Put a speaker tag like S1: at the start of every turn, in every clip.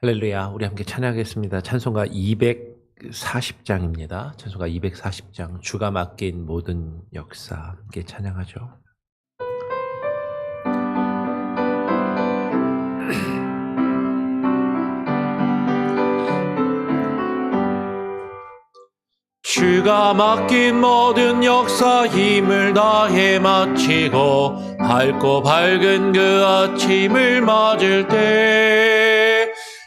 S1: 할렐루야. 우리 함께 찬양하겠습니다. 찬송가 240장입니다. 찬송가 240장. 주가 맡긴 모든 역사 함께 찬양하죠. 주가 맡긴 모든 역사 힘을 다해 마치고 밝고 밝은 그 아침을 맞을 때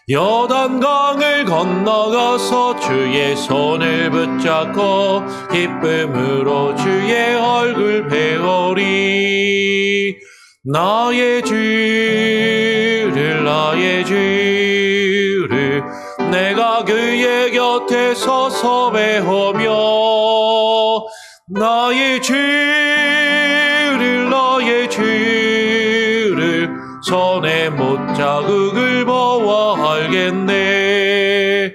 S1: 요단강을 건너가서 주의 손을 붙잡고 기쁨으로 주의 얼굴 배우리. 나의 주를 내가 그의 곁에 서서 배우며 나의 주를 손에 못자국을 보아 알겠네.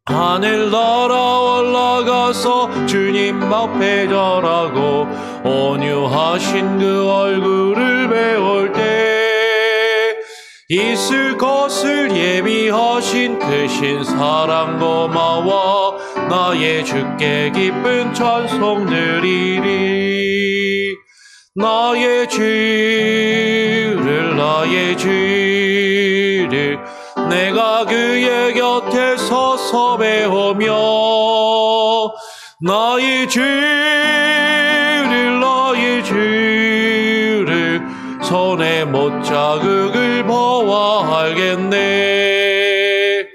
S1: 하늘 날아 올라가서 주님 앞에 절하고 온유하신 그 얼굴을 배울 때 있을 것을 예비하신 크신 사랑 고마워 나의 주께 기쁜 찬송 드리리. 나의 주를 내가 그의 곁에 서서 배우며 나의 주를 손에 못자국을 보아 알겠네.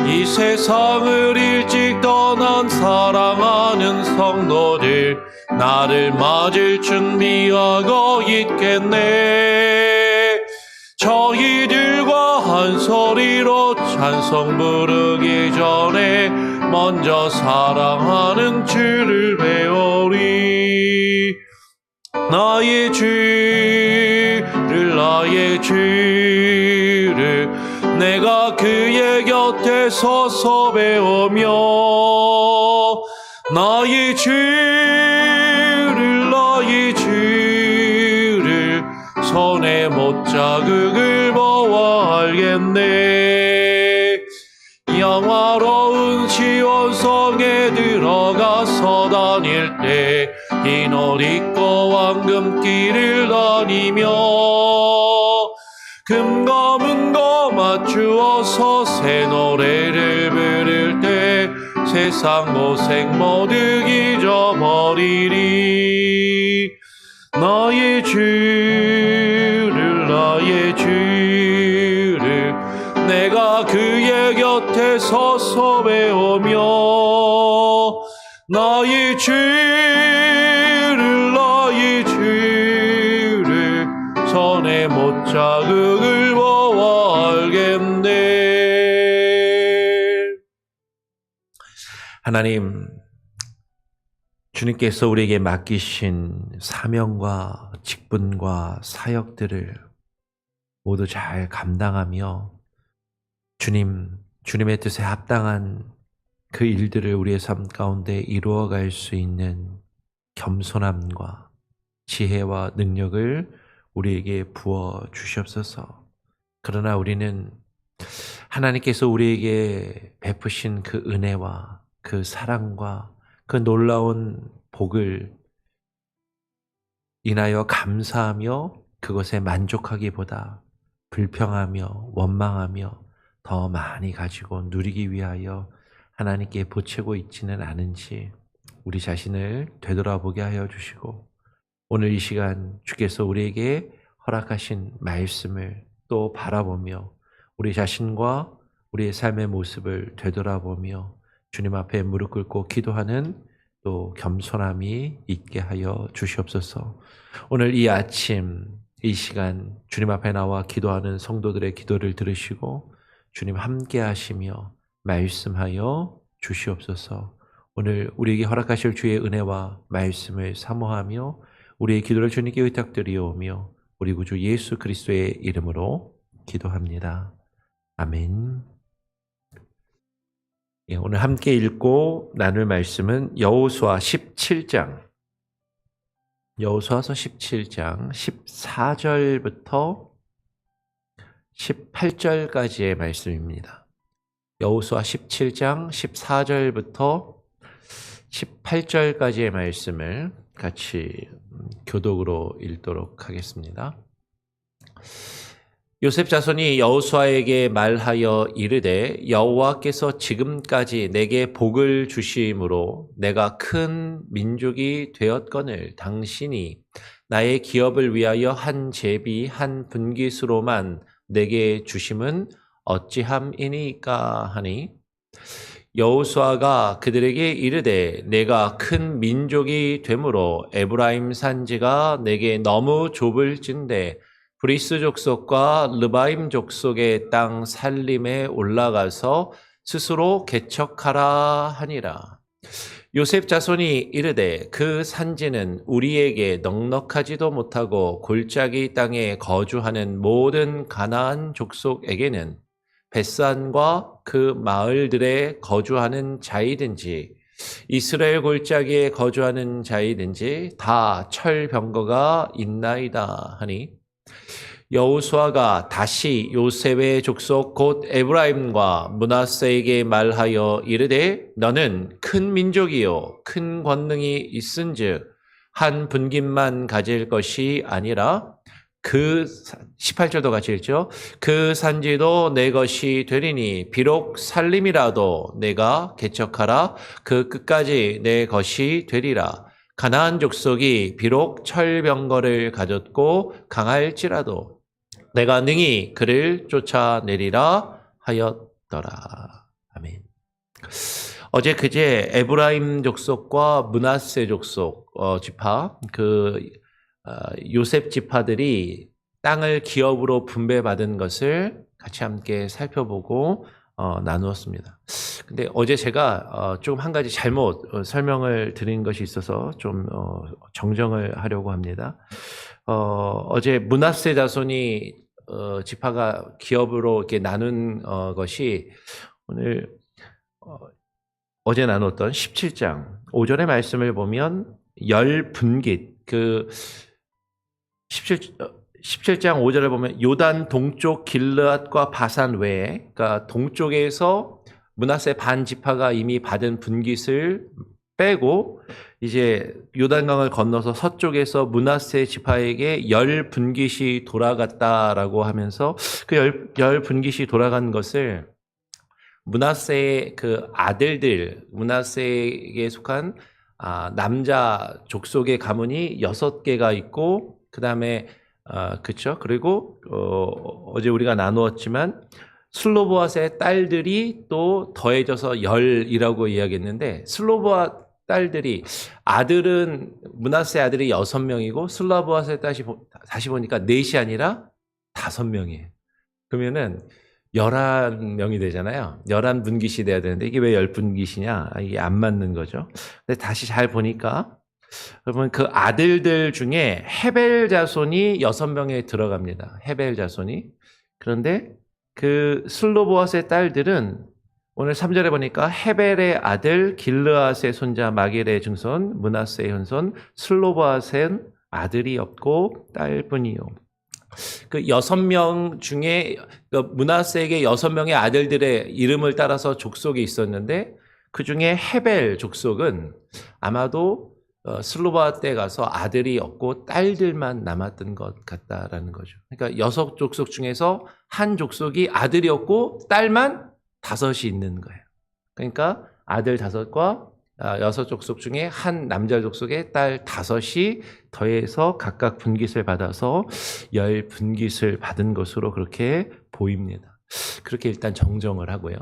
S1: 이 세상을 일찍 떠난 사랑하는 성도들 나를 맞을 준비하고 있겠네. 저희들과 한 소리로 찬송 부르기 전에 먼저 사랑하는 주를 배우리. 나의 주를 내가 그의 곁에 서서 배우며 나의 주를 손에 못자국을 보아 알겠네. 영화로운 시온성에 들어가서 다닐 때 흰 옷 입고 황금길을 다니며 금과 은과 맞추어서 새 노래를 부를 때 세상 고생 모두 잊어버리리. 나의 주를 내가 그의 곁에 서서 배우며 나의 주를 손에 못자국을 보아 알겠네. 하나님, 주님께서 우리에게 맡기신 사명과 직분과 사역들을 모두 잘 감당하며 주님의 뜻에 합당한 그 일들을 우리의 삶 가운데 이루어갈 수 있는 겸손함과 지혜와 능력을 우리에게 부어 주시옵소서. 그러나 우리는 하나님께서 우리에게 베푸신 그 은혜와 그 사랑과 그 놀라운 복을 인하여 감사하며 그것에 만족하기보다 불평하며 원망하며 더 많이 가지고 누리기 위하여 하나님께 보채고 있지는 않은지 우리 자신을 되돌아보게 하여 주시고 오늘 이 시간 주께서 우리에게 허락하신 말씀을 또 바라보며 우리 자신과 우리의 삶의 모습을 되돌아보며 주님 앞에 무릎 꿇고 기도하는 또 겸손함이 있게 하여 주시옵소서. 오늘 이 아침 이 시간 주님 앞에 나와 기도하는 성도들의 기도를 들으시고 주님 함께 하시며 말씀하여 주시옵소서. 오늘 우리에게 허락하실 주의 은혜와 말씀을 사모하며 우리의 기도를 주님께 의탁드리오며 우리 구주 예수 그리스도의 이름으로 기도합니다. 아멘. 오늘 함께 읽고 나눌 말씀은 여호수아 17장, 여호수아서 17장 14절부터 18절까지의 말씀입니다. 여호수아 17장 14절부터 18절까지의 말씀을 같이 교독으로 읽도록 하겠습니다. 요셉 자손이 여호수아에게 말하여 이르되 여호와께서 지금까지 내게 복을 주심으로 내가 큰 민족이 되었거늘 당신이 나의 기업을 위하여 한 제비 한 분깃으로만 내게 주심은 어찌함이니까 하니 여호수아가 그들에게 이르되 내가 큰 민족이 되므로 에브라임 산지가 내게 너무 좁을진대 브리스 족속과 르바임 족속의 땅 살림에 올라가서 스스로 개척하라 하니라. 요셉 자손이 이르되 그 산지는 우리에게 넉넉하지도 못하고 골짜기 땅에 거주하는 모든 가나안 족속에게는 벳산과 그 마을들에 거주하는 자이든지 이스라엘 골짜기에 거주하는 자이든지 다 철병거가 있나이다 하니 여호수아가 다시 요셉의 족속 곧 에브라임과 므낫세에게 말하여 이르되 너는 큰 민족이요 큰 권능이 있은즉 한 분깃만 가질 것이 아니라 그 18절도 같이 읽죠. 그 산지도 내 것이 되리니 비록 살림이라도 내가 개척하라 그 끝까지 내 것이 되리라. 가나안 족속이 비록 철병거를 가졌고 강할지라도 내가 능히 그를 쫓아내리라 하였더라. 아멘. 어제 그제 에브라임 족속과 므낫세 족속 지파 요셉 지파들이 땅을 기업으로 분배받은 것을 같이 함께 살펴보고 나누었습니다. 근데 어제 제가 좀 한 가지 잘못 설명을 드린 것이 있어서 좀 정정을 하려고 합니다. 어제 므낫세 자손이 지파가 기업으로 이렇게 나눈 것이 오늘 어제 나눴던 17장 5절의 말씀을 보면 열 분깃 17장 5절을 보면 요단 동쪽 길르앗과 바산 외에 그러니까 동쪽에서 므낫세 반 지파가 이미 받은 분깃을 빼고 이제 요단강을 건너서 서쪽에서 므낫세 지파에게 열 분깃이 돌아갔다라고 하면서 그 열 분깃이 돌아간 것을 므낫세의 그 아들들 므낫세에게 속한 남자 족속의 가문이 6개가 있고 그다음에 그렇죠. 그리고 어제 우리가 나누었지만 슬로보앗의 딸들이 또 더해져서 10이라고 이야기했는데 슬로보앗 딸들이 아들은 므낫세 아들이 6명이고 슬로보앗의 딸이 다시 보니까 4이 아니라 5명이에요. 그러면은 11명이 되잖아요. 11분깃이 돼야 되는데 이게 왜 10분깃이냐? 이게 안 맞는 거죠. 근데 다시 잘 보니까 여러분 그 아들들 중에 헤벨 자손이 6명에 들어갑니다. 헤벨 자손이. 그런데 그 슬로보앗의 딸들은 오늘 3절에 보니까 헤벨의 아들 길르앗의 손자 마길의 증손 므낫세의 현손 슬로보앗은 아들이 없고 딸뿐이요. 그 6명 중에 므낫세에게 6명의 아들들의 이름을 따라서 족속이 있었는데 그 중에 헤벨 족속은 아마도 슬로바앗 때 가서 아들이 없고 딸들만 남았던 것 같다라는 거죠. 그러니까 6족속 중에서 한 족속이 아들이 없고 딸만 5이 있는 거예요. 그러니까 아들 5과 6족속 중에 한 남자 족속의 딸 5이 더해서 각각 분깃을 받아서 10분깃을 받은 것으로 그렇게 보입니다. 그렇게 일단 정정을 하고요.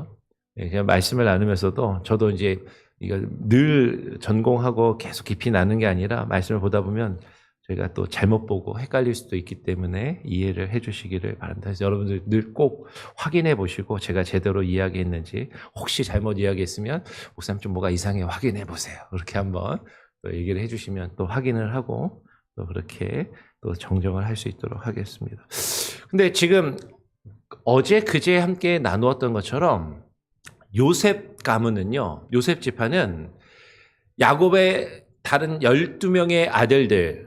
S1: 그냥 말씀을 나누면서도 저도 이제 이거 늘 전공하고 계속 깊이 나누는 게 아니라 말씀을 보다 보면 저희가 또 잘못 보고 헷갈릴 수도 있기 때문에 이해를 해 주시기를 바랍니다. 그래서 여러분들 늘 꼭 확인해 보시고 제가 제대로 이야기했는지 혹시 잘못 이야기했으면 목사님 좀 뭐가 이상해 확인해 보세요. 그렇게 한번 또 얘기를 해 주시면 또 확인을 하고 또 그렇게 또 정정을 할 수 있도록 하겠습니다. 근데 지금 어제 그제 함께 나누었던 것처럼 요셉 가문은요, 요셉 지파는 야곱의 다른 12명의 아들들이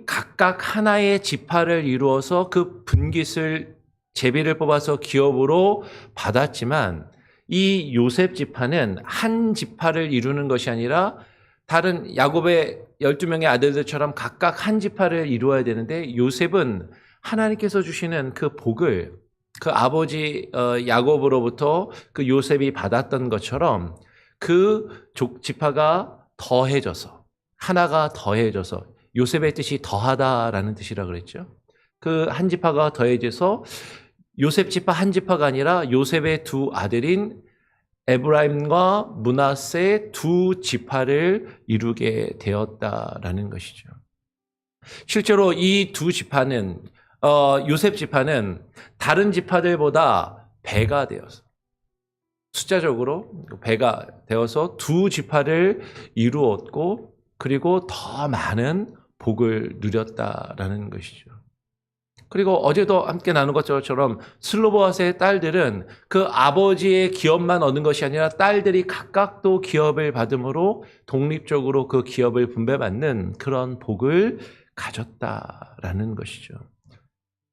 S1: 각각 하나의 지파를 이루어서 그 분깃을 제비를 뽑아서 기업으로 받았지만 이 요셉 지파는 한 지파를 이루는 것이 아니라 다른 야곱의 12명의 아들들처럼 각각 한 지파를 이루어야 되는데 요셉은 하나님께서 주시는 그 복을 그 아버지 야곱으로부터 그 요셉이 받았던 것처럼 그 지파가 더해져서 하나가 더해져서 요셉의 뜻이 더하다라는 뜻이라 그랬죠. 그 한 지파가 더해져서 요셉 지파 한 지파가 아니라 요셉의 두 아들인 에브라임과 므낫세의 두 지파를 이루게 되었다라는 것이죠. 실제로 이 두 지파는 요셉 지파는 다른 지파들보다 배가 되어서 숫자적으로 배가 되어서 두 지파를 이루었고 그리고 더 많은 복을 누렸다라는 것이죠. 그리고 어제도 함께 나눈 것처럼 슬로보아스의 딸들은 그 아버지의 기업만 얻는 것이 아니라 딸들이 각각 또 기업을 받음으로 독립적으로 그 기업을 분배받는 그런 복을 가졌다라는 것이죠.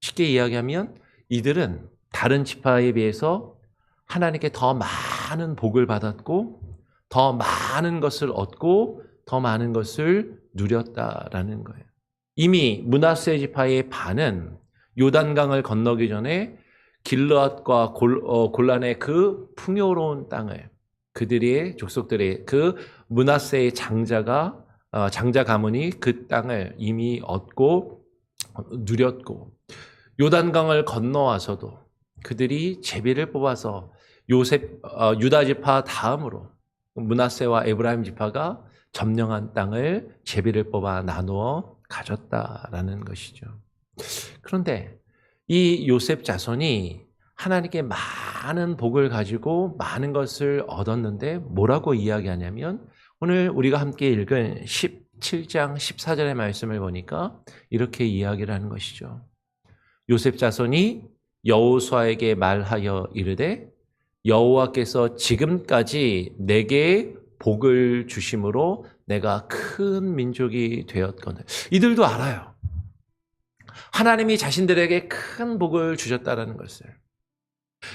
S1: 쉽게 이야기하면 이들은 다른 지파에 비해서 하나님께 더 많은 복을 받았고 더 많은 것을 얻고 더 많은 것을 누렸다라는 거예요. 이미 므낫세 지파의 반은 요단강을 건너기 전에 길르앗과 골란의 그 풍요로운 땅을 그들의 족속들의 그 므낫세의 장자 가문이 그 땅을 이미 얻고 누렸고 요단강을 건너와서도 그들이 제비를 뽑아서 유다 지파 다음으로 므낫세와 에브라임 지파가 점령한 땅을 제비를 뽑아 나누어 가졌다라는 것이죠. 그런데 이 요셉 자손이 하나님께 많은 복을 가지고 많은 것을 얻었는데 뭐라고 이야기하냐면 오늘 우리가 함께 읽은 17장 14절의 말씀을 보니까 이렇게 이야기를 하는 것이죠. 요셉 자손이 여호수아에게 말하여 이르되 여호와께서 지금까지 내게 복을 주심으로 내가 큰 민족이 되었거늘. 이들도 알아요. 하나님이 자신들에게 큰 복을 주셨다는 것을.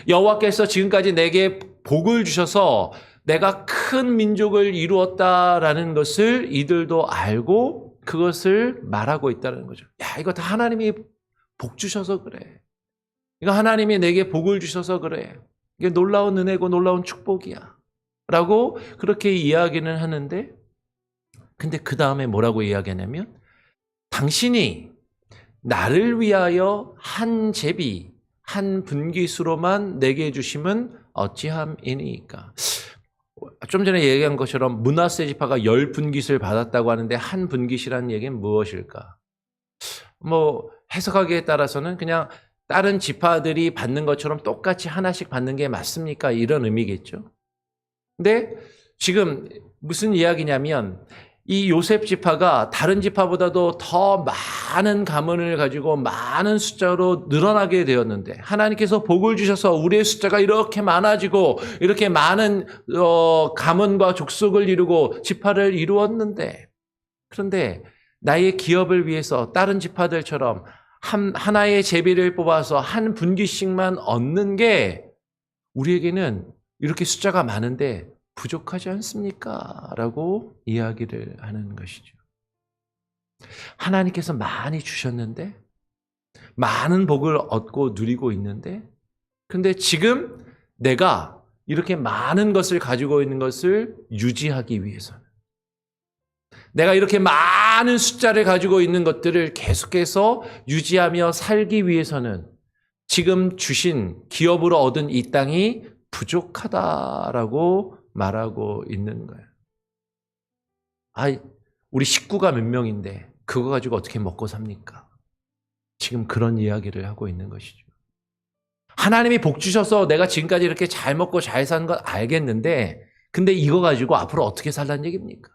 S1: 여호와께서 지금까지 내게 복을 주셔서 내가 큰 민족을 이루었다라는 것을 이들도 알고 그것을 말하고 있다는 거죠. 야, 이거 다 하나님이 복 주셔서 그래. 이거 하나님이 내게 복을 주셔서 그래. 이게 놀라운 은혜고 놀라운 축복이야. 라고 그렇게 이야기는 하는데 근데 그 다음에 뭐라고 이야기하냐면 당신이 나를 위하여 한 제비, 한 분깃으로만 내게 주심은 어찌함이니까. 좀 전에 얘기한 것처럼 므낫세 지파가 10분깃을 받았다고 하는데 한 분깃이라는 얘기는 무엇일까? 해석하기에 따라서는 그냥 다른 지파들이 받는 것처럼 똑같이 하나씩 받는 게 맞습니까? 이런 의미겠죠. 근데 지금 무슨 이야기냐면 이 요셉 지파가 다른 지파보다도 더 많은 가문을 가지고 많은 숫자로 늘어나게 되었는데 하나님께서 복을 주셔서 우리의 숫자가 이렇게 많아지고 이렇게 많은 가문과 족속을 이루고 지파를 이루었는데 그런데 나의 기업을 위해서 다른 지파들처럼 하나의 제비를 뽑아서 한 분깃씩만 얻는 게 우리에게는 이렇게 숫자가 많은데 부족하지 않습니까? 라고 이야기를 하는 것이죠. 하나님께서 많이 주셨는데 많은 복을 얻고 누리고 있는데 근데 지금 내가 이렇게 많은 것을 가지고 있는 것을 유지하기 위해서는 내가 이렇게 많은 숫자를 가지고 있는 것들을 계속해서 유지하며 살기 위해서는 지금 주신 기업으로 얻은 이 땅이 부족하다라고 말하고 있는 거예요. 우리 식구가 몇 명인데 그거 가지고 어떻게 먹고 삽니까? 지금 그런 이야기를 하고 있는 것이죠. 하나님이 복 주셔서 내가 지금까지 이렇게 잘 먹고 잘 사는 건 알겠는데 근데 이거 가지고 앞으로 어떻게 살라는 얘기입니까?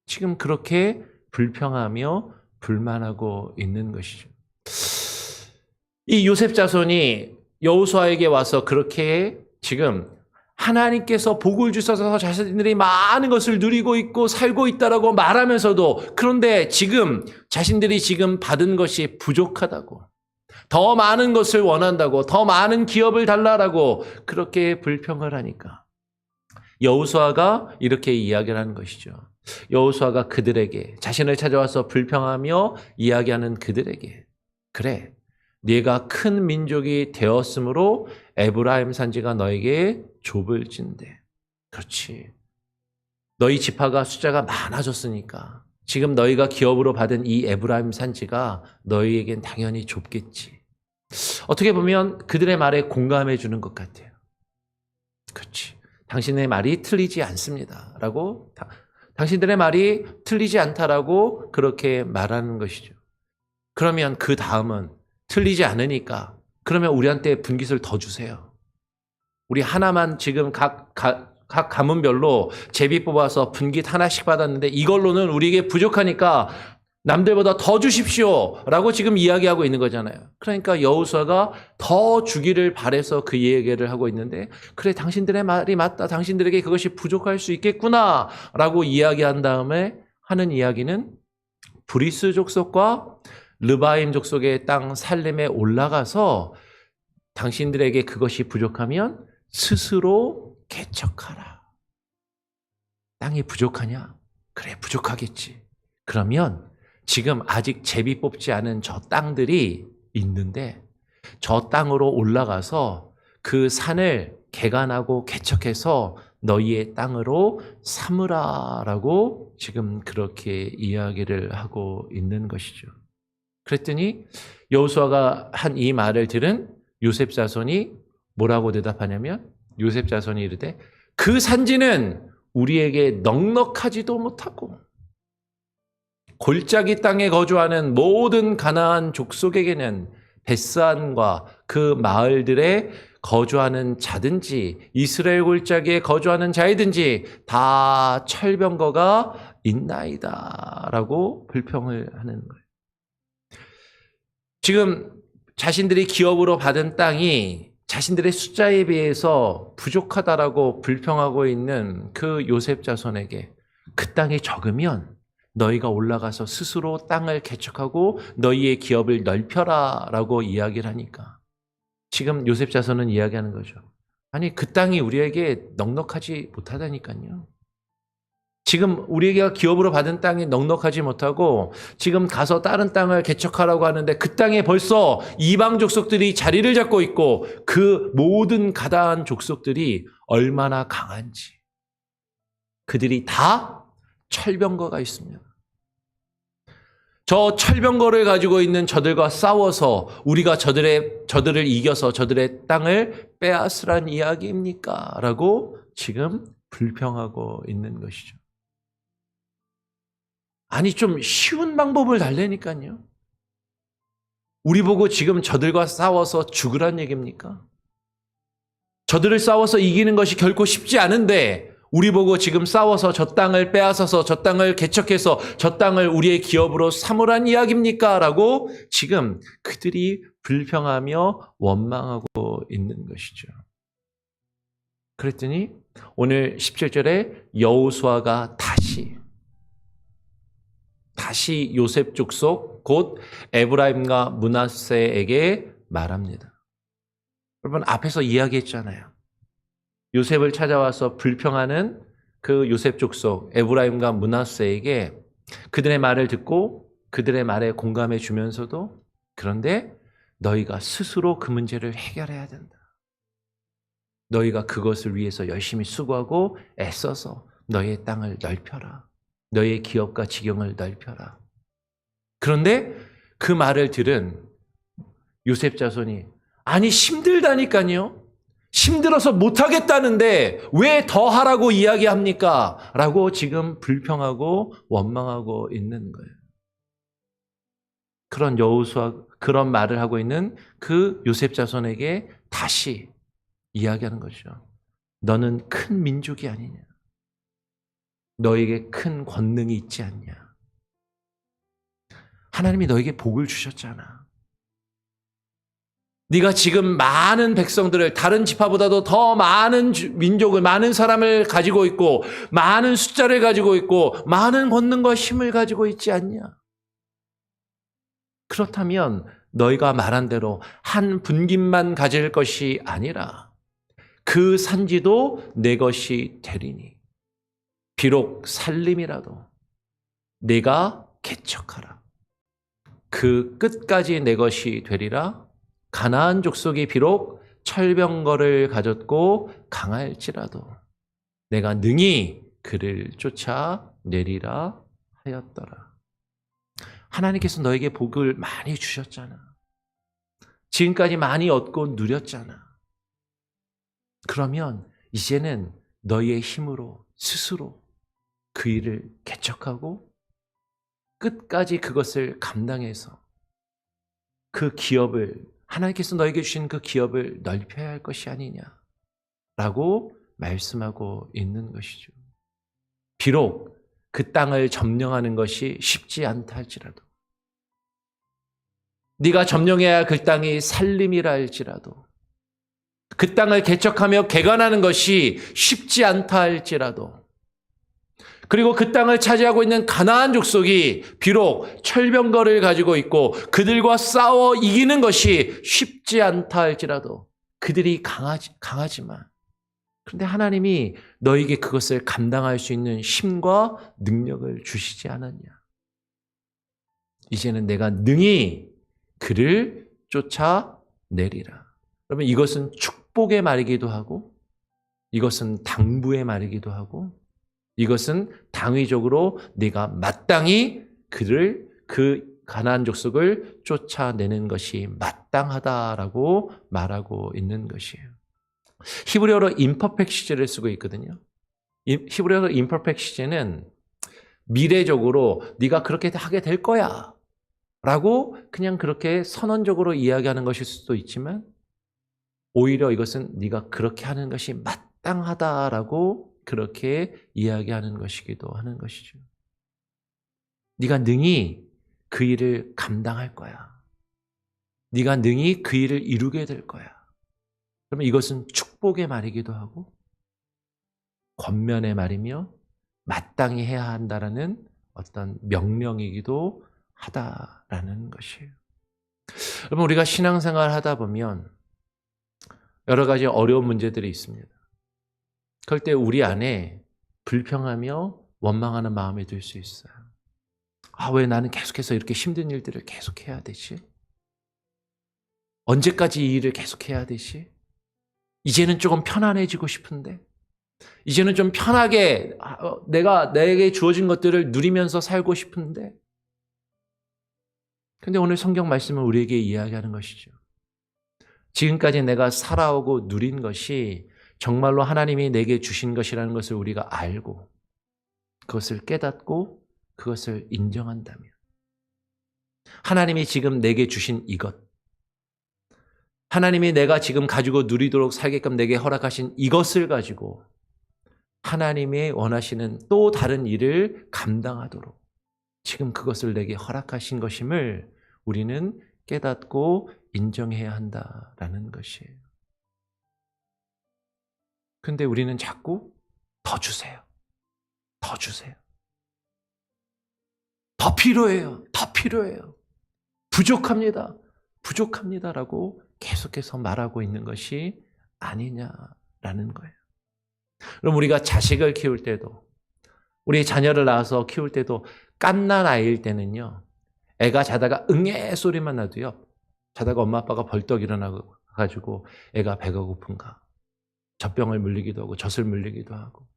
S1: 지금 그렇게 불평하며 불만하고 있는 것이죠. 이 요셉 자손이 여호수아에게 와서 그렇게 지금 하나님께서 복을 주셔서 자신들이 많은 것을 누리고 있고 살고 있다라고 말하면서도 그런데 지금 자신들이 지금 받은 것이 부족하다고 더 많은 것을 원한다고, 더 많은 기업을 달라라고 그렇게 불평을 하니까 여호수아가 이렇게 이야기를 하는 것이죠. 여호수아가 그들에게, 자신을 찾아와서 불평하며 이야기하는 그들에게, 그래, 네가 큰 민족이 되었으므로 에브라임 산지가 너에게 좁을진대. 그렇지. 너희 지파가 숫자가 많아졌으니까 지금 너희가 기업으로 받은 이 에브라임 산지가 너희에겐 당연히 좁겠지. 어떻게 보면 그들의 말에 공감해 주는 것 같아요. 그렇지. 당신의 말이 틀리지 않습니다. 라고, 당신들의 말이 틀리지 않다라고 그렇게 말하는 것이죠. 그러면 그 다음은 틀리지 않으니까 그러면 우리한테 분깃을 더 주세요. 우리 하나만 지금 각 가문별로 제비 뽑아서 분깃 하나씩 받았는데 이걸로는 우리에게 부족하니까 남들보다 더 주십시오 라고 지금 이야기하고 있는 거잖아요. 그러니까 여호수아가 더 주기를 바라서 그 얘기를 하고 있는데, 그래, 당신들의 말이 맞다, 당신들에게 그것이 부족할 수 있겠구나 라고 이야기한 다음에 하는 이야기는 브리스 족속과 르바임 족속의 땅 살렘에 올라가서 당신들에게 그것이 부족하면 스스로 개척하라. 땅이 부족하냐? 그래, 부족하겠지. 그러면 지금 아직 제비 뽑지 않은 저 땅들이 있는데 저 땅으로 올라가서 그 산을 개간하고 개척해서 너희의 땅으로 삼으라라고 지금 그렇게 이야기를 하고 있는 것이죠. 그랬더니 여호수아가 한 이 말을 들은 요셉 자손이 뭐라고 대답하냐면, 요셉 자손이 이르되 그 산지는 우리에게 넉넉하지도 못하고 골짜기 땅에 거주하는 모든 가나안 족속에게는 벳산과 그 마을들에 거주하는 자든지 이스라엘 골짜기에 거주하는 자이든지 다 철병거가 있나이다 라고 불평을 하는 거예요. 지금 자신들이 기업으로 받은 땅이 자신들의 숫자에 비해서 부족하다라고 불평하고 있는 그 요셉 자손에게 그 땅이 적으면 너희가 올라가서 스스로 땅을 개척하고 너희의 기업을 넓혀라 라고 이야기를 하니까 지금 요셉 자손은 이야기하는 거죠. 아니, 그 땅이 우리에게 넉넉하지 못하다니까요. 지금 우리가 기업으로 받은 땅이 넉넉하지 못하고 지금 가서 다른 땅을 개척하라고 하는데 그 땅에 벌써 이방 족속들이 자리를 잡고 있고 그 모든 가나안 족속들이 얼마나 강한지, 그들이 다 철병거가 있습니다. 저 철병거를 가지고 있는 저들과 싸워서 우리가 저들을 이겨서 저들의 땅을 빼앗으란 이야기입니까? 라고 지금 불평하고 있는 것이죠. 아니, 좀 쉬운 방법을 달래니까요. 우리 보고 지금 저들과 싸워서 죽으란 얘기입니까? 저들을 싸워서 이기는 것이 결코 쉽지 않은데 우리 보고 지금 싸워서 저 땅을 빼앗아서 저 땅을 개척해서 저 땅을 우리의 기업으로 삼으란 이야기입니까? 라고 지금 그들이 불평하며 원망하고 있는 것이죠. 그랬더니 오늘 17절에 여호수아가 다시 요셉 족속 곧 에브라임과 므낫세에게 말합니다. 여러분, 앞에서 이야기했잖아요. 요셉을 찾아와서 불평하는 그 요셉 족속 에브라임과 므낫세에게 그들의 말을 듣고 그들의 말에 공감해 주면서도, 그런데 너희가 스스로 그 문제를 해결해야 된다. 너희가 그것을 위해서 열심히 수고하고 애써서 너희의 땅을 넓혀라. 너희의 기업과 지경을 넓혀라. 그런데 그 말을 들은 요셉 자손이, 아니, 힘들다니까요. 힘들어서 못하겠다는데 왜 더 하라고 이야기합니까? 라고 지금 불평하고 원망하고 있는 거예요. 그런 여호수아, 그런 말을 하고 있는 그 요셉 자손에게 다시 이야기하는 거죠. 너는 큰 민족이 아니냐? 너에게 큰 권능이 있지 않냐? 하나님이 너에게 복을 주셨잖아. 네가 지금 많은 백성들을, 다른 지파보다도 더 많은 민족을, 많은 사람을 가지고 있고 많은 숫자를 가지고 있고 많은 권능과 힘을 가지고 있지 않냐? 그렇다면 너희가 말한 대로 한 분깃만 가질 것이 아니라 그 산지도 내 것이 되리니 비록 살림이라도 내가 개척하라. 그 끝까지 내 것이 되리라. 가나안 족속이 비록 철병거를 가졌고 강할지라도 내가 능히 그를 쫓아내리라 하였더라. 하나님께서 너에게 복을 많이 주셨잖아. 지금까지 많이 얻고 누렸잖아. 그러면 이제는 너희의 힘으로 스스로 그 일을 개척하고 끝까지 그것을 감당해서 그 기업을, 하나님께서 너에게 주신 그 기업을 넓혀야 할 것이 아니냐라고 말씀하고 있는 것이죠. 비록 그 땅을 점령하는 것이 쉽지 않다 할지라도, 네가 점령해야 할 그 땅이 살림이라 할지라도, 그 땅을 개척하며 개간하는 것이 쉽지 않다 할지라도, 그리고 그 땅을 차지하고 있는 가나안 족속이 비록 철병거를 가지고 있고 그들과 싸워 이기는 것이 쉽지 않다 할지라도, 그들이 강하지만, 그런데 하나님이 너에게 그것을 감당할 수 있는 힘과 능력을 주시지 않았냐. 이제는 내가 능히 그를 쫓아내리라. 여러분, 이것은 축복의 말이기도 하고, 이것은 당부의 말이기도 하고, 이것은 당위적으로 네가 마땅히 그 가나안 족속을 쫓아내는 것이 마땅하다라고 말하고 있는 것이에요. 히브리어로 imperfect 시제를 쓰고 있거든요. 히브리어로 imperfect 시제는 미래적으로 네가 그렇게 하게 될 거야 라고 그냥 그렇게 선언적으로 이야기하는 것일 수도 있지만, 오히려 이것은 네가 그렇게 하는 것이 마땅하다라고 그렇게 이야기하는 것이기도 하는 것이죠. 네가 능히 그 일을 감당할 거야. 네가 능히 그 일을 이루게 될 거야. 그러면 이것은 축복의 말이기도 하고 권면의 말이며 마땅히 해야 한다라는 어떤 명령이기도 하다라는 것이에요. 여러분, 우리가 신앙생활 하다 보면 여러 가지 어려운 문제들이 있습니다. 그럴 때 우리 안에 불평하며 원망하는 마음이 들 수 있어요. 왜 나는 계속해서 이렇게 힘든 일들을 계속해야 되지? 언제까지 이 일을 계속해야 되지? 이제는 조금 편안해지고 싶은데, 이제는 좀 편하게 내게 주어진 것들을 누리면서 살고 싶은데. 근데 오늘 성경 말씀은 우리에게 이야기하는 것이죠. 지금까지 내가 살아오고 누린 것이 정말로 하나님이 내게 주신 것이라는 것을 우리가 알고 그것을 깨닫고 그것을 인정한다면, 하나님이 지금 내게 주신 이것, 하나님이 내가 지금 가지고 누리도록 살게끔 내게 허락하신 이것을 가지고 하나님이 원하시는 또 다른 일을 감당하도록 지금 그것을 내게 허락하신 것임을 우리는 깨닫고 인정해야 한다라는 것이에요. 근데 우리는 자꾸 더 주세요. 더 주세요. 더 필요해요. 더 필요해요. 부족합니다. 부족합니다라고 계속해서 말하고 있는 것이 아니냐라는 거예요. 그럼 우리가 자식을 키울 때도, 우리 자녀를 낳아서 키울 때도, 갓난 아이일 때는요, 애가 자다가 응애 소리만 나도요, 자다가 엄마 아빠가 벌떡 일어나가지고 애가 배가 고픈가, 젖병을 물리기도 하고 젖을 물리기도 하고,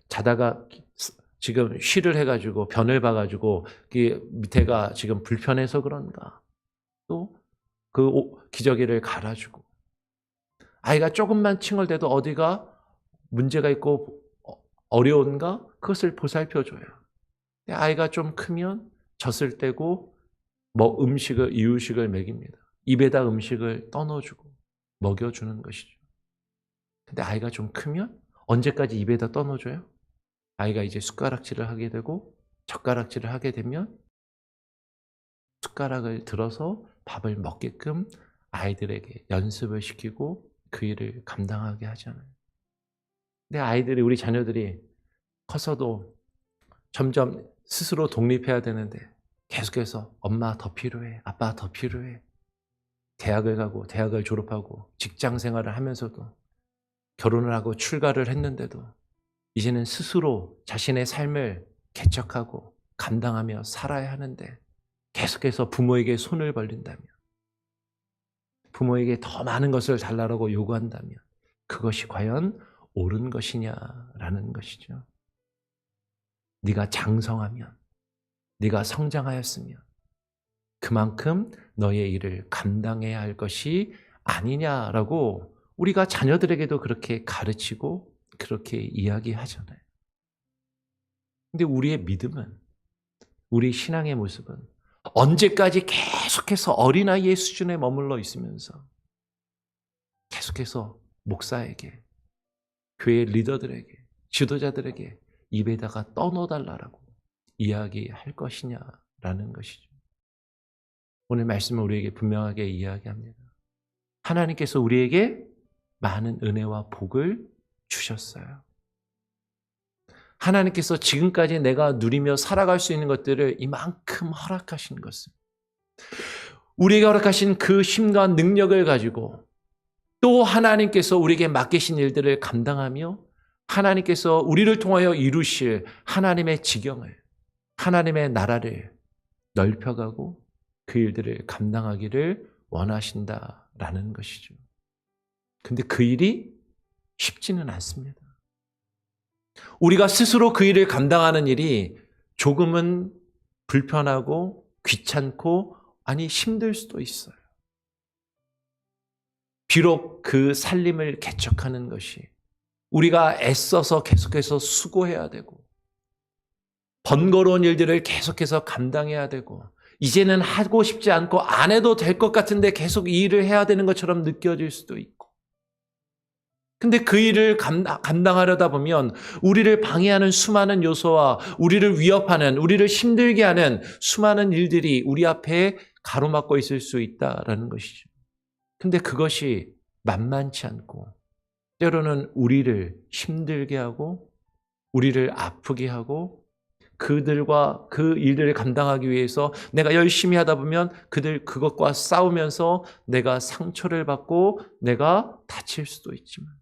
S1: 자다가 지금 쉬를 해가지고 변을 봐가지고 밑에가 지금 불편해서 그런가, 또 그 기저귀를 갈아주고, 아이가 조금만 칭얼대도 어디가 문제가 있고 어려운가 그것을 보살펴줘요. 아이가 좀 크면 젖을 떼고 이유식을 먹입니다. 입에다 음식을 떠넣어주고 먹여주는 것이죠. 근데 아이가 좀 크면 언제까지 입에다 떠넣어줘요? 아이가 이제 숟가락질을 하게 되고 젓가락질을 하게 되면 숟가락을 들어서 밥을 먹게끔 아이들에게 연습을 시키고 그 일을 감당하게 하잖아요. 근데 우리 자녀들이 커서도 점점 스스로 독립해야 되는데 계속해서 엄마 더 필요해, 아빠 더 필요해. 대학을 가고 대학을 졸업하고 직장 생활을 하면서도 결혼을 하고 출가를 했는데도 이제는 스스로 자신의 삶을 개척하고 감당하며 살아야 하는데 계속해서 부모에게 손을 벌린다면, 부모에게 더 많은 것을 달라고 요구한다면 그것이 과연 옳은 것이냐라는 것이죠. 네가 장성하면, 네가 성장하였으면 그만큼 너의 일을 감당해야 할 것이 아니냐라고 우리가 자녀들에게도 그렇게 가르치고 그렇게 이야기하잖아요. 근데 우리의 믿음은, 우리 신앙의 모습은 언제까지 계속해서 어린아이의 수준에 머물러 있으면서 계속해서 목사에게, 교회 리더들에게, 지도자들에게 입에다가 떠넣어달라고 이야기할 것이냐라는 것이죠. 오늘 말씀은 우리에게 분명하게 이야기합니다. 하나님께서 우리에게 많은 은혜와 복을 주셨어요. 하나님께서 지금까지 내가 누리며 살아갈 수 있는 것들을 이만큼 허락하신 것은 우리에게 허락하신 그 힘과 능력을 가지고 또 하나님께서 우리에게 맡기신 일들을 감당하며 하나님께서 우리를 통하여 이루실 하나님의 지경을, 하나님의 나라를 넓혀가고 그 일들을 감당하기를 원하신다라는 것이죠. 근데 그 일이 쉽지는 않습니다. 우리가 스스로 그 일을 감당하는 일이 조금은 불편하고 귀찮고 아니 힘들 수도 있어요. 비록 그 살림을 개척하는 것이 우리가 애써서 계속해서 수고해야 되고 번거로운 일들을 계속해서 감당해야 되고 이제는 하고 싶지 않고 안 해도 될 것 같은데 계속 이 일을 해야 되는 것처럼 느껴질 수도 있고, 근데 그 일을 감당하려다 보면 우리를 방해하는 수많은 요소와 우리를 위협하는, 우리를 힘들게 하는 수많은 일들이 우리 앞에 가로막고 있을 수 있다라는 것이죠. 근데 그것이 만만치 않고 때로는 우리를 힘들게 하고 우리를 아프게 하고 그들과 그 일들을 감당하기 위해서 내가 열심히 하다 보면 그것과 싸우면서 내가 상처를 받고 내가 다칠 수도 있지만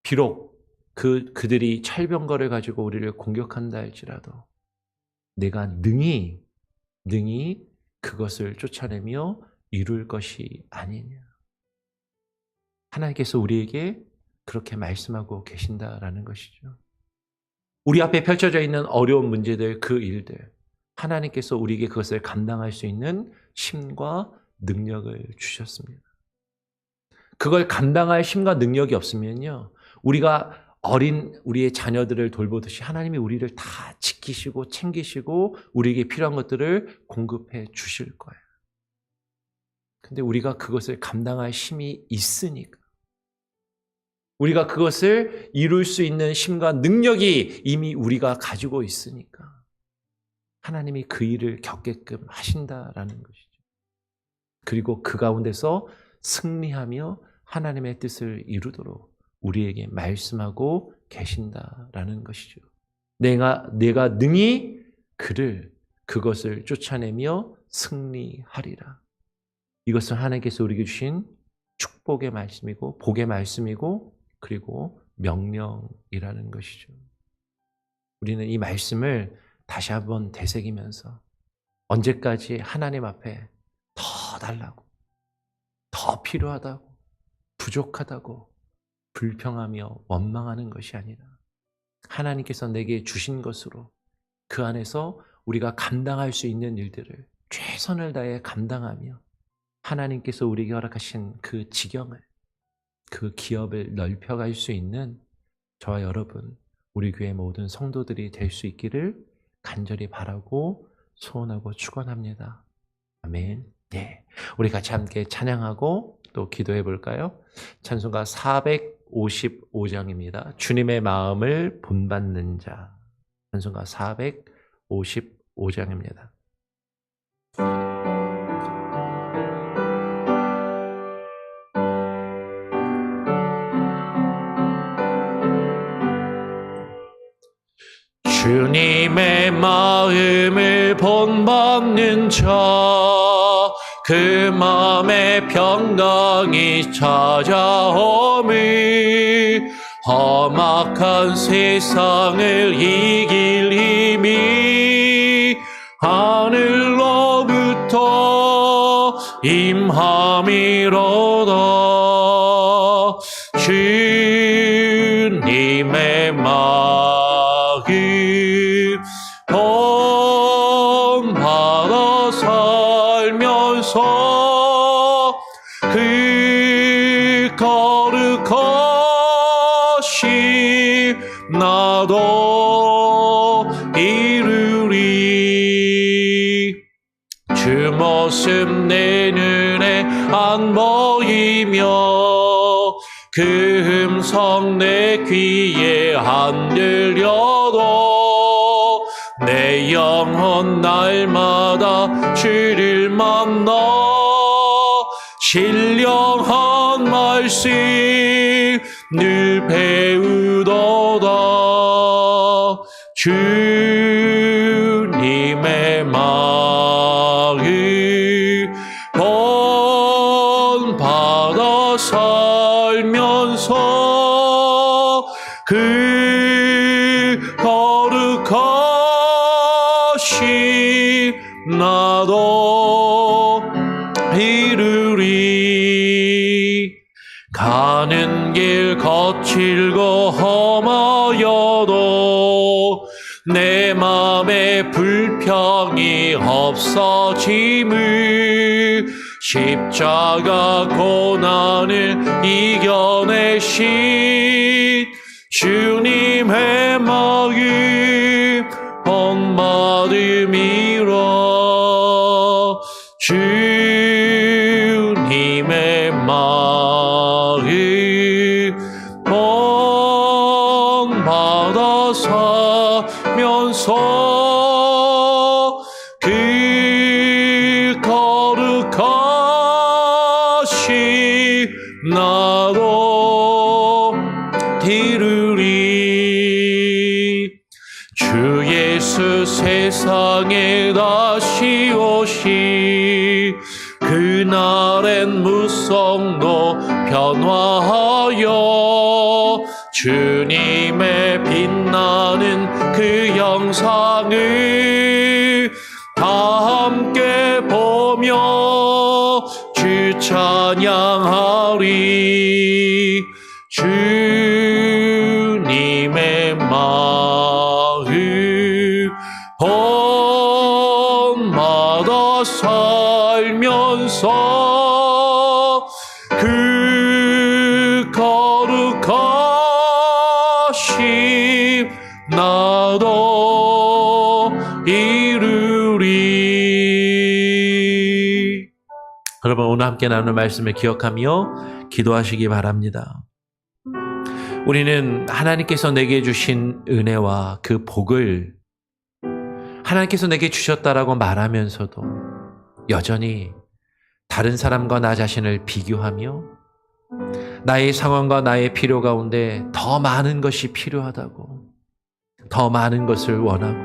S1: 비록 그들이 철병거를 가지고 우리를 공격한다 할지라도 내가 능히 그것을 쫓아내며 이룰 것이 아니냐. 하나님께서 우리에게 그렇게 말씀하고 계신다라는 것이죠. 우리 앞에 펼쳐져 있는 어려운 문제들, 그 일들, 하나님께서 우리에게 그것을 감당할 수 있는 힘과 능력을 주셨습니다. 그걸 감당할 힘과 능력이 없으면요, 우리가 우리의 자녀들을 돌보듯이 하나님이 우리를 다 지키시고 챙기시고 우리에게 필요한 것들을 공급해 주실 거예요. 근데 우리가 그것을 감당할 힘이 있으니까, 우리가 그것을 이룰 수 있는 힘과 능력이 이미 우리가 가지고 있으니까 하나님이 그 일을 겪게끔 하신다라는 것이죠. 그리고 그 가운데서 승리하며 하나님의 뜻을 이루도록 우리에게 말씀하고 계신다라는 것이죠. 내가 능히 그것을 쫓아내며 승리하리라. 이것은 하나님께서 우리에게 주신 축복의 말씀이고 복의 말씀이고 그리고 명령이라는 것이죠. 우리는 이 말씀을 다시 한번 되새기면서 언제까지 하나님 앞에 더 달라고, 더 필요하다고, 부족하다고 불평하며 원망하는 것이 아니라 하나님께서 내게 주신 것으로 그 안에서 우리가 감당할 수 있는 일들을 최선을 다해 감당하며 하나님께서 우리에게 허락하신 그 지경을, 그 기업을 넓혀갈 수 있는 저와 여러분, 우리 교회 모든 성도들이 될 수 있기를 간절히 바라고 소원하고 축원합니다. 아멘. 네, 우리 같이 함께 찬양하고 또 기도해 볼까요? 찬송가 455장입니다. 주님의 마음을 본받는 자. 찬송가 455장입니다. 주님의 마음을 본받는 자, 그 마음에 평강이 찾아오니 험악한 세상을 이길 힘이 하늘로부터 임함이로다. 주님의 마음 본받아 살면서 그 거룩하심 나도 이루리. 주 모습 내 눈에 안 보이며 그 음성 내 귀에 안 들려도 내 영혼 날마다 주를 만나 신령한 말씀 늘 배우도다. 주님의 마음 본받아 살면서 그 거룩하심 나도 이루리. 가는 길 거칠고 험하여도 내 맘에 불평이 없어짐을 십자가 고난을 이겨내신 주님의 마음 본받음이라. 주님의 마음 본받아 살면서 그 거룩하심 나도 이루리. 주 예수 세상에 다시 오시 그날엔 무성도 변화하여 주님의 빛나는 그 영상을 다 함께 보며 주 찬양하리. 주님의 마음 본받아 살면서 그 거룩하심 나도 이루리. 여러분, 오늘 함께 나누는 말씀을 기억하며 기도하시기 바랍니다. 우리는 하나님께서 내게 주신 은혜와 그 복을 하나님께서 내게 주셨다라고 말하면서도 여전히 다른 사람과 나 자신을 비교하며 나의 상황과 나의 필요 가운데 더 많은 것이 필요하다고, 더 많은 것을 원하고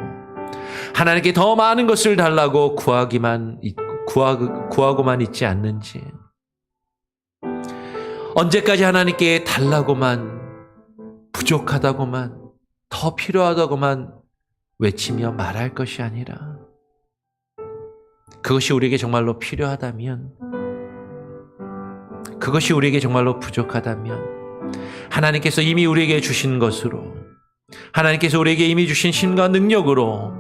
S1: 하나님께 더 많은 것을 달라고 구하고만 있지 않는지, 언제까지 하나님께 달라고만, 부족하다고만, 더 필요하다고만 외치며 말할 것이 아니라 그것이 우리에게 정말로 필요하다면, 그것이 우리에게 정말로 부족하다면 하나님께서 이미 우리에게 주신 것으로, 하나님께서 우리에게 이미 주신 힘과 능력으로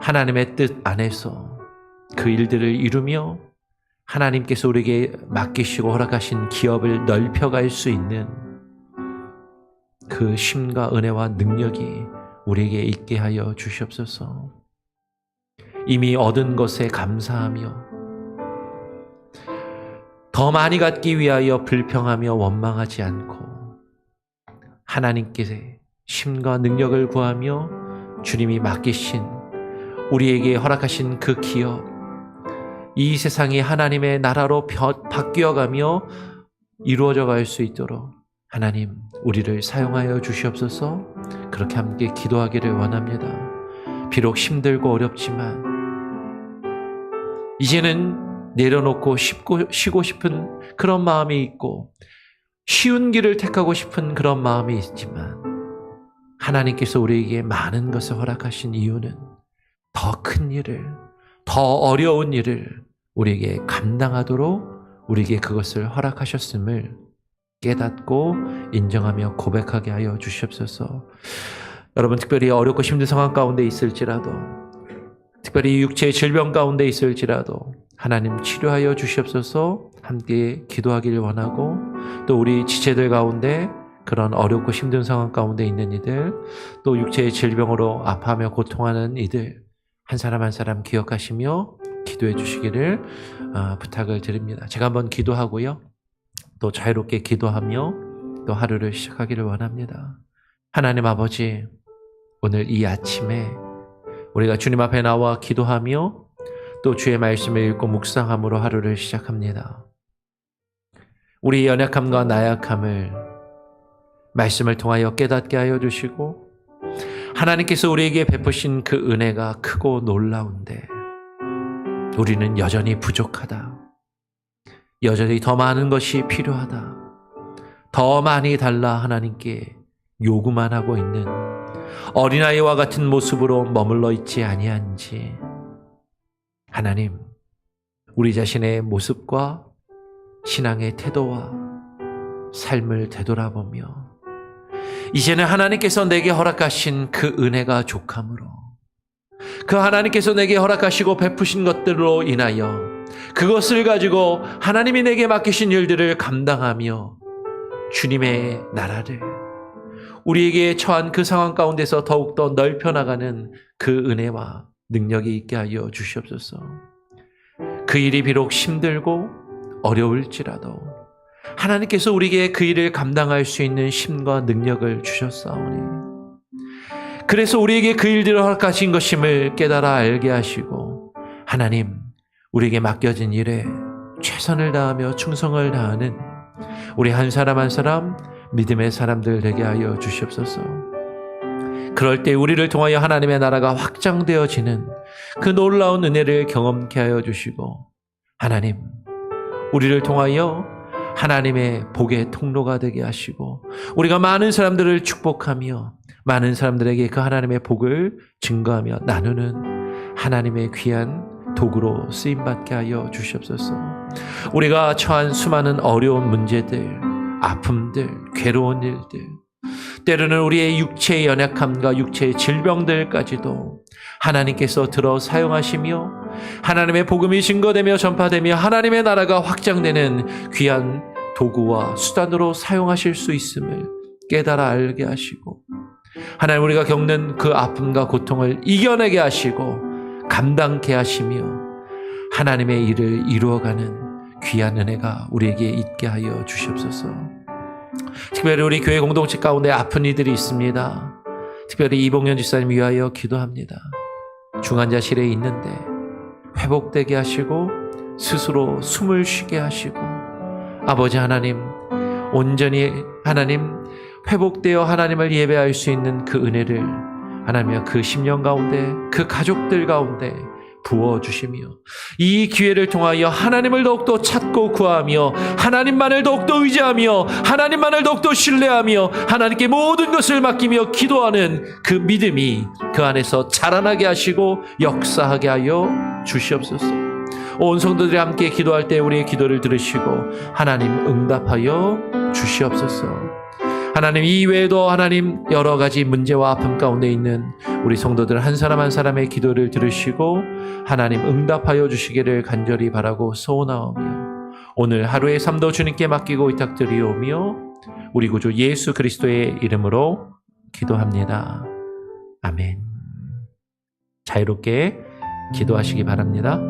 S1: 하나님의 뜻 안에서 그 일들을 이루며 하나님께서 우리에게 맡기시고 허락하신 기업을 넓혀갈 수 있는 그 힘과 은혜와 능력이 우리에게 있게 하여 주시옵소서. 이미 얻은 것에 감사하며 더 많이 갖기 위하여 불평하며 원망하지 않고 하나님께 힘과 능력을 구하며 주님이 맡기신, 우리에게 허락하신 그 기업, 이 세상이 하나님의 나라로 바뀌어가며 이루어져 갈 수 있도록 하나님 우리를 사용하여 주시옵소서. 그렇게 함께 기도하기를 원합니다. 비록 힘들고 어렵지만 이제는 내려놓고 쉬고 싶은 그런 마음이 있고 쉬운 길을 택하고 싶은 그런 마음이 있지만 하나님께서 우리에게 많은 것을 허락하신 이유는 더 큰 일을, 더 어려운 일을 우리에게 감당하도록 우리에게 그것을 허락하셨음을 깨닫고 인정하며 고백하게 하여 주시옵소서. 여러분, 특별히 어렵고 힘든 상황 가운데 있을지라도, 특별히 육체의 질병 가운데 있을지라도 하나님 치료하여 주시옵소서. 함께 기도하기를 원하고, 또 우리 지체들 가운데 그런 어렵고 힘든 상황 가운데 있는 이들, 또 육체의 질병으로 아파하며 고통하는 이들 한 사람 한 사람 기억하시며 기도해 주시기를 부탁을 드립니다. 제가 한번 기도하고요, 또 자유롭게 기도하며 또 하루를 시작하기를 원합니다. 하나님 아버지, 오늘 이 아침에 우리가 주님 앞에 나와 기도하며 또 주의 말씀을 읽고 묵상함으로 하루를 시작합니다. 우리의 연약함과 나약함을 말씀을 통하여 깨닫게 하여 주시고, 하나님께서 우리에게 베푸신 그 은혜가 크고 놀라운데 우리는 여전히 부족하다. 여전히 더 많은 것이 필요하다. 더 많이 달라 하나님께 요구만 하고 있는 어린아이와 같은 모습으로 머물러 있지 아니한지, 하나님, 우리 자신의 모습과 신앙의 태도와 삶을 되돌아보며 이제는 하나님께서 내게 허락하신 그 은혜가 족함으로, 그 하나님께서 내게 허락하시고 베푸신 것들로 인하여 그것을 가지고 하나님이 내게 맡기신 일들을 감당하며 주님의 나라를 우리에게 처한 그 상황 가운데서 더욱더 넓혀나가는 그 은혜와 능력이 있게 하여 주시옵소서. 그 일이 비록 힘들고 어려울지라도 하나님께서 우리에게 그 일을 감당할 수 있는 힘과 능력을 주셨사오니, 그래서 우리에게 그 일들을 허락하신 것임을 깨달아 알게 하시고, 하나님, 우리에게 맡겨진 일에 최선을 다하며 충성을 다하는 우리 한 사람 한 사람 믿음의 사람들 되게 하여 주시옵소서. 그럴 때 우리를 통하여 하나님의 나라가 확장되어지는 그 놀라운 은혜를 경험케 하여 주시고, 하나님, 우리를 통하여 하나님의 복의 통로가 되게 하시고, 우리가 많은 사람들을 축복하며 많은 사람들에게 그 하나님의 복을 증거하며 나누는 하나님의 귀한 도구로 쓰임받게 하여 주시옵소서. 우리가 처한 수많은 어려운 문제들, 아픔들, 괴로운 일들, 때로는 우리의 육체의 연약함과 육체의 질병들까지도 하나님께서 들어 사용하시며 하나님의 복음이 증거되며 전파되며 하나님의 나라가 확장되는 귀한 도구와 수단으로 사용하실 수 있음을 깨달아 알게 하시고, 하나님, 우리가 겪는 그 아픔과 고통을 이겨내게 하시고 감당케 하시며 하나님의 일을 이루어가는 귀한 은혜가 우리에게 있게 하여 주시옵소서. 특별히 우리 교회 공동체 가운데 아픈 이들이 있습니다. 특별히 이봉년 집사님 위하여 기도합니다. 중환자실에 있는데 회복되게 하시고 스스로 숨을 쉬게 하시고, 아버지 하나님, 온전히 하나님 회복되어 하나님을 예배할 수 있는 그 은혜를 하나님의 그 10년 가운데 그 가족들 가운데 부어주시며, 이 기회를 통하여 하나님을 더욱더 찾고 구하며 하나님만을 더욱더 의지하며 하나님만을 더욱더 신뢰하며 하나님께 모든 것을 맡기며 기도하는 그 믿음이 그 안에서 자라나게 하시고 역사하게 하여 주시옵소서. 온 성도들이 함께 기도할 때 우리의 기도를 들으시고 하나님 응답하여 주시옵소서. 하나님, 이외에도 하나님 여러 가지 문제와 아픔 가운데 있는 우리 성도들 한 사람 한 사람의 기도를 들으시고 하나님 응답하여 주시기를 간절히 바라고 소원하오며, 오늘 하루의 삶도 주님께 맡기고 위탁드리오며 우리 구주 예수 그리스도의 이름으로 기도합니다. 아멘. 자유롭게 기도하시기 바랍니다.